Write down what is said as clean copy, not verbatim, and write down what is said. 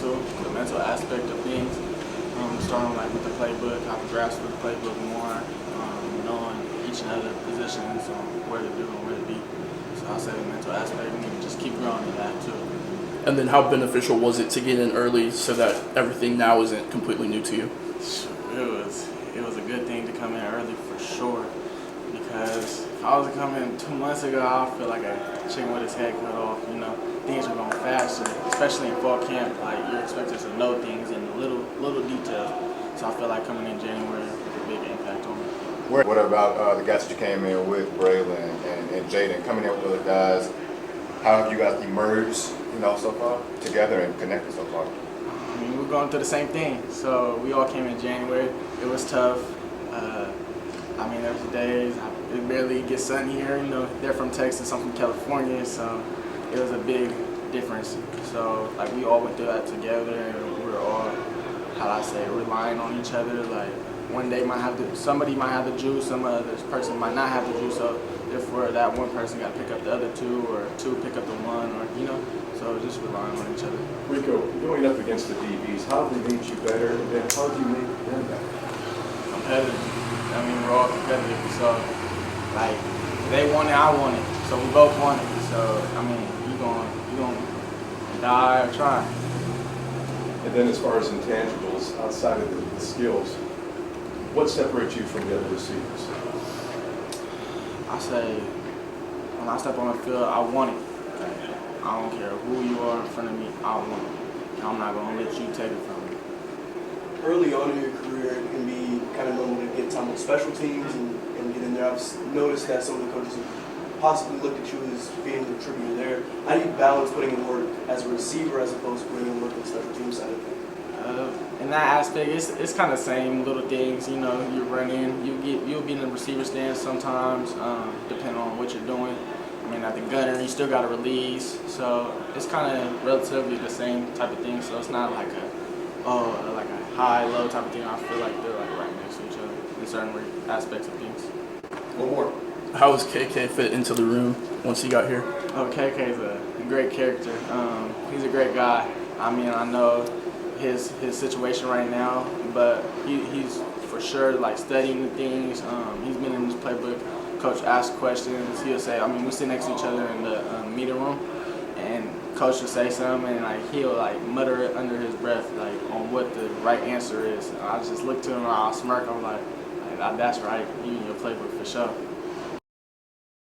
the mental aspect of things. Starting like with the playbook, how to grasp the playbook more, knowing each and other positions on where to do and where to be. So I'll say the mental aspect, and we can just keep growing in that too. And then how beneficial was it to get in early so that everything now isn't completely new to you? It was a good thing to come in early for sure, because if I was to come in 2 months ago, I feel like a chicken with his head cut off. You know, things are going faster, especially in fall camp. Like, you're expected to know things in the little details. So I feel like coming in January had a big impact on me. What about the guys that you came in with, Braylon and Jaden, coming in with those guys? How have you guys emerged, so far together and connected so far? I mean, we're going through the same thing. So we all came in January. It was tough. I mean, there was days it barely gets sun here. They're from Texas, I'm from California, so it was a big difference. So like we all went through that together, and we were all, relying on each other. Like one day somebody might have the juice, some other person might not have the juice. So therefore, that one person got to pick up the other two, or two pick up the one, or So just relying on each other. Rico, going up against the DBs, how have they made you better, and then how do you make them better? Competitive. I mean, we're all competitive. So, like, they want it, I want it. So we both want it. So, I mean, you gonna die or try. And then as far as intangibles, outside of the skills, what separates you from the other receivers? I say, when I step on the field, I want it. I don't care who you are in front of me, I want it. I'm not going to let you take it from me. Early on in your career, it can be kind of normal to get time on special teams and get in there. I've noticed that some of the coaches have possibly looked at you as being a contributor there. How do you balance putting in work as a receiver as opposed to putting in work on the special team side of things? In that aspect, it's kind of the same little things. You run in, you'll be in the receiver stand sometimes, depending on what you're doing. I mean, at the gunner, you still got to release, so it's kind of relatively the same type of thing. So it's not like a high-low type of thing. I feel like they're like right next to each other in certain aspects of things. One more. How was KK fit into the room once he got here? Oh, KK's a great character. He's a great guy. I mean, I know his situation right now, but he's for sure like studying the things. He's been in his playbook. Coach asks questions. He'll say, we sit next to each other in the meeting room, and coach will say something, and he'll mutter it under his breath on what the right answer is. And I just look to him and I'll smirk. I'm like, that's right. You in your playbook for sure.